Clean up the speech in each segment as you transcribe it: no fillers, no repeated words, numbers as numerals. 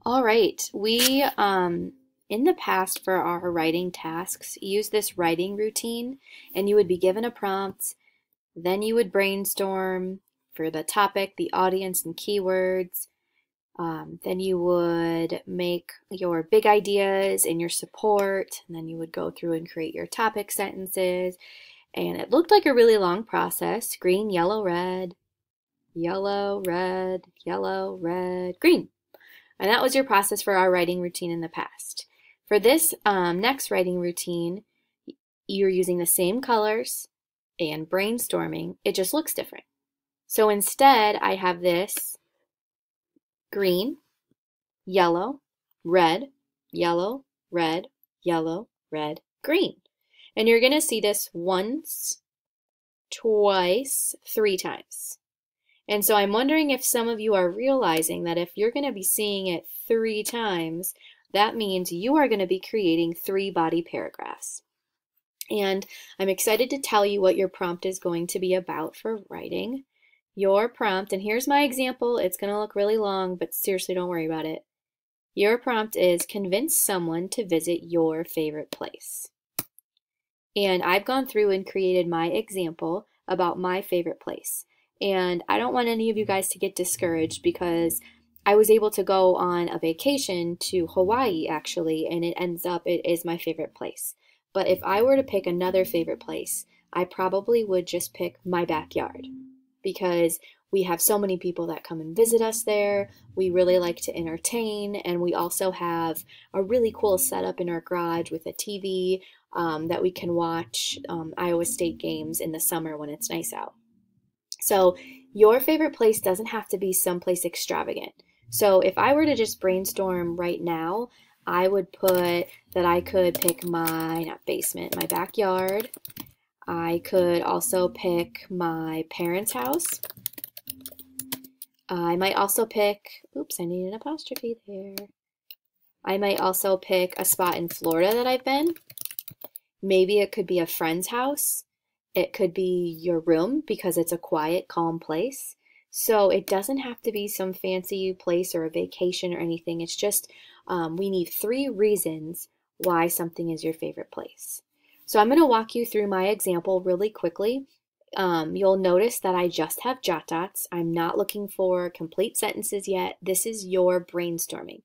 All right, we in the past for our writing tasks use this writing routine, and you would be given a prompt, then you would brainstorm for the topic, the audience, and keywords. Then you would make your big ideas and your support, and then you would go through and create your topic sentences. And it looked like a really long process: green, yellow, red, yellow, red, yellow, red, green. And that was your process for our writing routine in the past. For this next writing routine, you're using the same colors and brainstorming. It just looks different. So instead, I have this green, yellow, red, yellow, red, yellow, red, green. And you're going to see this once, twice, 3 times. And so I'm wondering if some of you are realizing that if you're going to be seeing it 3 times, that means you are going to be creating 3 body paragraphs. And I'm excited to tell you what your prompt is going to be about for writing. Your prompt, and here's my example, it's going to look really long, but seriously, don't worry about it. Your prompt is convince someone to visit your favorite place. And I've gone through and created my example about my favorite place. And I don't want any of you guys to get discouraged because I was able to go on a vacation to Hawaii actually, and it ends up it is my favorite place. But if I were to pick another favorite place, I probably would just pick my backyard because we have so many people that come and visit us there. We really like to entertain, and we also have a really cool setup in our garage with a TV that we can watch Iowa State games in the summer when it's nice out. So your favorite place doesn't have to be someplace extravagant. So if I were to just brainstorm right now, I would put that I could pick my, not basement, my backyard. I could also pick my parents' house. I might also pick, oops, I need an apostrophe there. I might also pick a spot in Florida that I've been. Maybe it could be a friend's house. It could be your room because it's a quiet, calm place. So it doesn't have to be some fancy place or a vacation or anything. It's just we need 3 reasons why something is your favorite place. So I'm going to walk you through my example really quickly. You'll notice that I just have jot dots. I'm not looking for complete sentences yet. This is your brainstorming.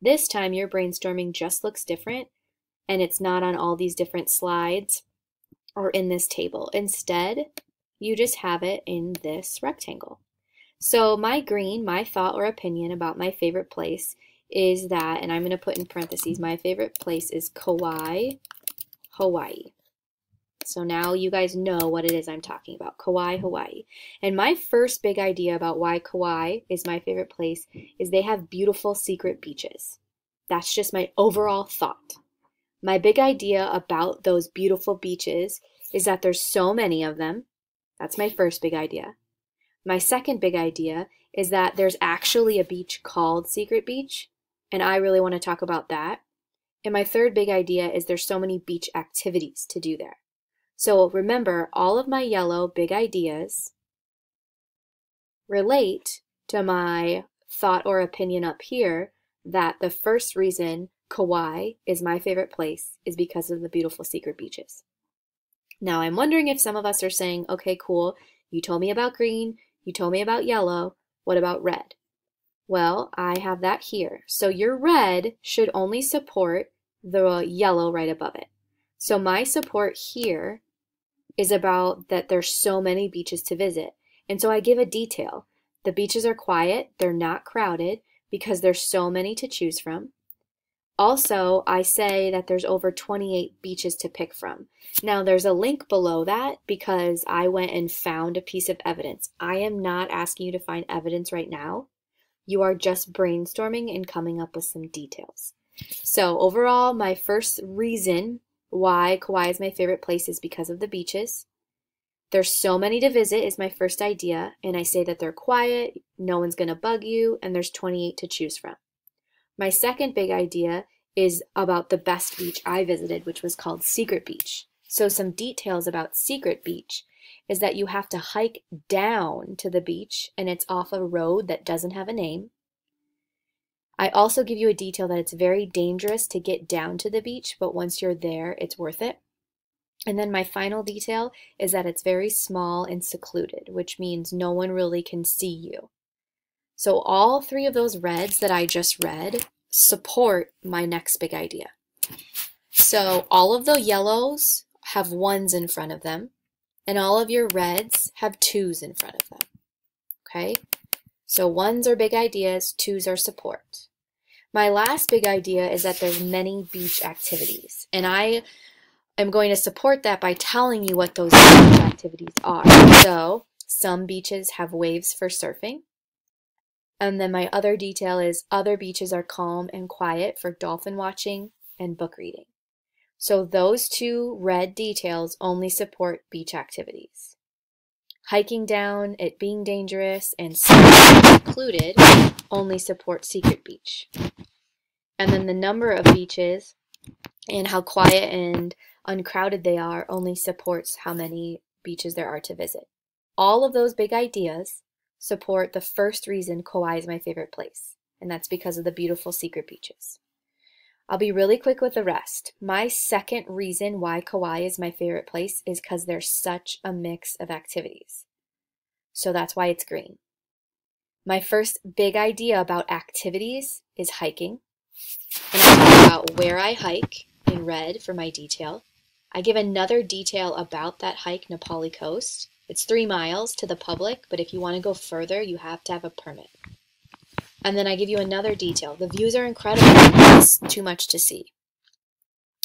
This time your brainstorming just looks different, and it's not on all these different slides or in this table. Instead, you just have it in this rectangle. So my green, my thought or opinion about my favorite place is that, and I'm going to put in parentheses, my favorite place is Kauai, Hawaii. So now you guys know what it is I'm talking about, Kauai, Hawaii. And my first big idea about why Kauai is my favorite place is they have beautiful secret beaches. That's just my overall thought. My big idea about those beautiful beaches is that there's so many of them. That's my first big idea. My second big idea is that there's actually a beach called Secret Beach, and I really want to talk about that. And my third big idea is there's so many beach activities to do there. So remember, all of my yellow big ideas relate to my thought or opinion up here that the first reason Kauai is my favorite place is because of the beautiful secret beaches. Now I'm wondering if some of us are saying, okay, cool, you told me about green, you told me about yellow, what about red? Well, I have that here. So your red should only support the yellow right above it. So my support here is about that there's so many beaches to visit. And so I give a detail. The beaches are quiet, they're not crowded because there's so many to choose from. Also, I say that there's over 28 beaches to pick from. Now, there's a link below that because I went and found a piece of evidence. I am not asking you to find evidence right now. You are just brainstorming and coming up with some details. So overall, my first reason why Kauai is my favorite place is because of the beaches. There's so many to visit is my first idea, and I say that they're quiet, no one's going to bug you, and there's 28 to choose from. My second big idea is about the best beach I visited, which was called Secret Beach. So some details about Secret Beach is that you have to hike down to the beach, and it's off a road that doesn't have a name. I also give you a detail that it's very dangerous to get down to the beach, but once you're there, it's worth it. And then my final detail is that it's very small and secluded, which means no one really can see you. So all three of those reds that I just read support my next big idea. So all of the yellows have ones in front of them, and all of your reds have twos in front of them. Okay? So ones are big ideas, twos are support. My last big idea is that there's many beach activities, and I am going to support that by telling you what those beach activities are. So some beaches have waves for surfing, and then my other detail is other beaches are calm and quiet for dolphin watching and book reading. So those two red details only support beach activities. Hiking down, it being dangerous, and secluded only support secret beach. And then the number of beaches and how quiet and uncrowded they are only supports how many beaches there are to visit. All of those big ideas support the first reason Kauai is my favorite place, and that's because of the beautiful secret beaches. I'll be really quick with the rest. My second reason why Kauai is my favorite place is because there's such a mix of activities. So that's why it's green. My first big idea about activities is hiking. And I talk about where I hike in red for my detail. I give another detail about that hike, Na Pali Coast. It's 3 miles to the public, but if you want to go further, you have to have a permit. And then I give you another detail. The views are incredible. It's too much to see.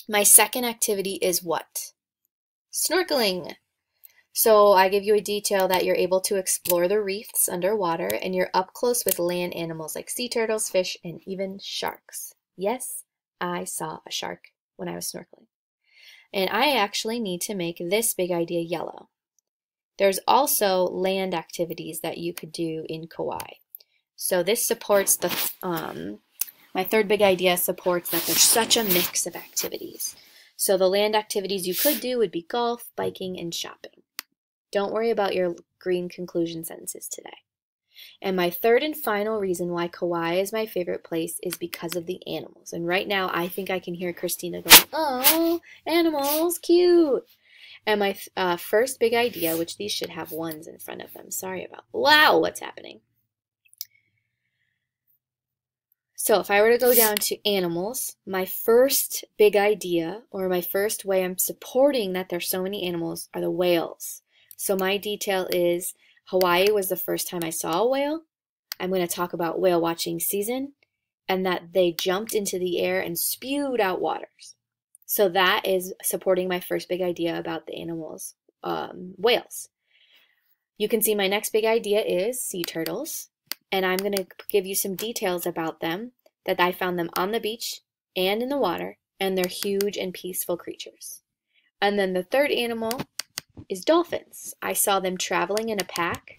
My second activity is what? Snorkeling. So I give you a detail that you're able to explore the reefs underwater, and you're up close with land animals like sea turtles, fish, and even sharks. Yes, I saw a shark when I was snorkeling. And I actually need to make this big idea yellow. There's also land activities that you could do in Kauai. So this supports the, my third big idea supports that there's such a mix of activities. So the land activities you could do would be golf, biking, and shopping. Don't worry about your green conclusion sentences today. And my third and final reason why Kauai is my favorite place is because of the animals. And right now I think I can hear Christina going, oh, animals, cute. And my first big idea, which these should have ones in front of them. Sorry about, wow, what's happening? So if I were to go down to animals, my first big idea, or my first way I'm supporting that there's so many animals, are the whales. So my detail is Hawaii was the first time I saw a whale. I'm going to talk about whale watching season, and that they jumped into the air and spewed out waters. So that is supporting my first big idea about the animals, whales. You can see my next big idea is sea turtles. And I'm going to give you some details about them, that I found them on the beach and in the water, and they're huge and peaceful creatures. And then the third animal is dolphins. I saw them traveling in a pack.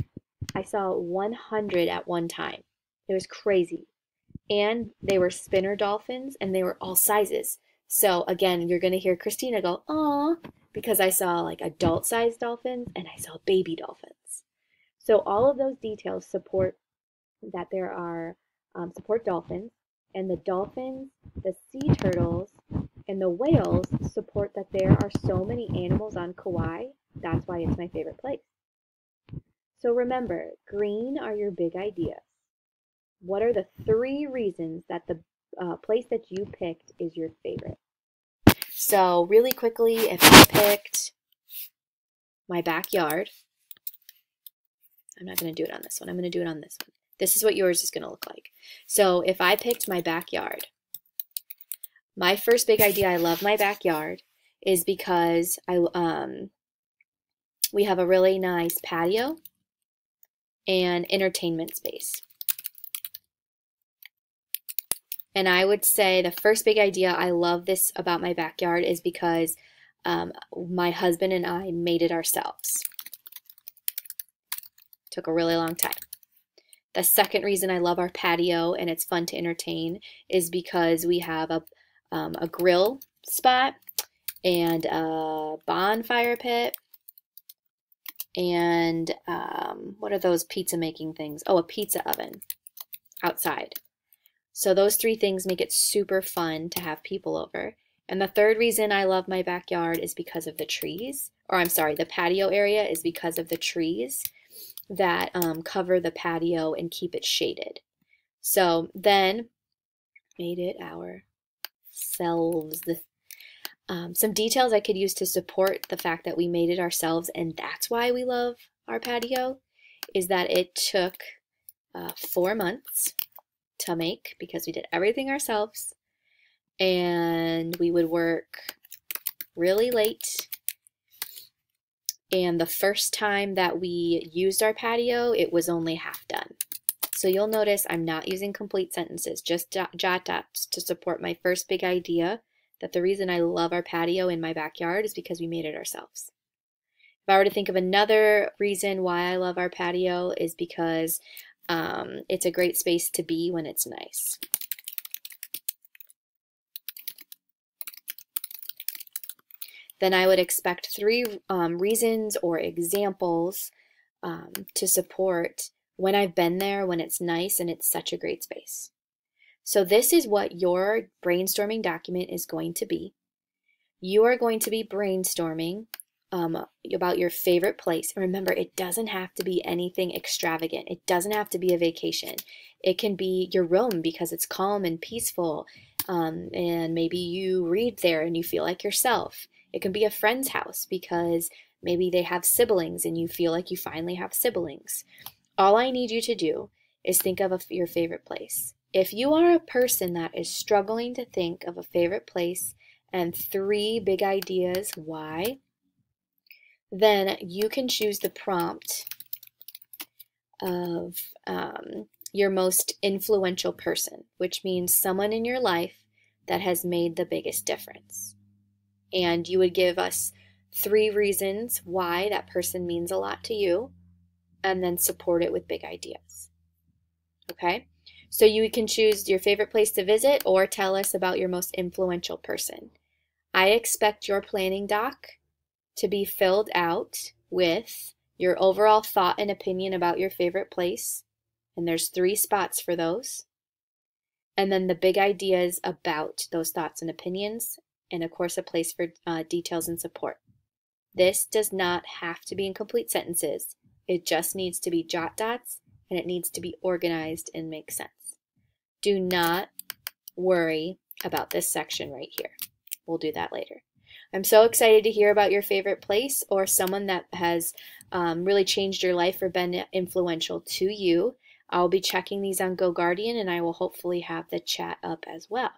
I saw 100 at one time. It was crazy. And they were spinner dolphins, and they were all sizes. So again, you're going to hear Christina go, aw, because I saw like adult-sized dolphins and I saw baby dolphins. So all of those details support that there are support dolphins, and the dolphins, the sea turtles, and the whales support that there are so many animals on Kauai. That's why it's my favorite place. So remember, green are your big ideas. What are the 3 reasons that the place that you picked is your favorite? So really quickly, if I picked my backyard, I'm not going to do it on this one. I'm going to do it on this one. This is what yours is going to look like. So if I picked my backyard, my first big idea, I love my backyard, is because we have a really nice patio and entertainment space. And I would say the first big idea, I love this about my backyard, is because my husband and I made it ourselves. Took a really long time. The second reason I love our patio and it's fun to entertain is because we have a grill spot and a bonfire pit and what are those pizza making things? Oh, a pizza oven outside. So those three things make it super fun to have people over. And the third reason I love my backyard is because of the trees, or I'm sorry, the patio area is because of the trees that cover the patio and keep it shaded. So then, made it ourselves. Some details I could use to support the fact that we made it ourselves, and that's why we love our patio, is that it took 4 months to make because we did everything ourselves, and we would work really late. And the first time that we used our patio, it was only half done. So you'll notice I'm not using complete sentences, just jot dots to support my first big idea that the reason I love our patio in my backyard is because we made it ourselves. If I were to think of another reason why I love our patio is because it's a great space to be when it's nice. Then I would expect 3 reasons or examples to support when I've been there, when it's nice and it's such a great space. So this is what your brainstorming document is going to be. You are going to be brainstorming about your favorite place. And remember, it doesn't have to be anything extravagant. It doesn't have to be a vacation. It can be your room because it's calm and peaceful. And maybe you read there and you feel like yourself. It can be a friend's house because maybe they have siblings and you feel like you finally have siblings. All I need you to do is think of your favorite place. If you are a person that is struggling to think of a favorite place and 3 big ideas why, then you can choose the prompt of your most influential person, which means someone in your life that has made the biggest difference. And you would give us 3 reasons why that person means a lot to you, and then support it with big ideas. Okay? So you can choose your favorite place to visit or tell us about your most influential person. I expect your planning doc to be filled out with your overall thought and opinion about your favorite place, and there's 3 spots for those, and then the big ideas about those thoughts and opinions, and of course a place for details and support. This does not have to be in complete sentences. It just needs to be jot dots, and it needs to be organized and make sense. Do not worry about this section right here. We'll do that later. I'm so excited to hear about your favorite place or someone that has really changed your life or been influential to you. I'll be checking these on GoGuardian, and I will hopefully have the chat up as well.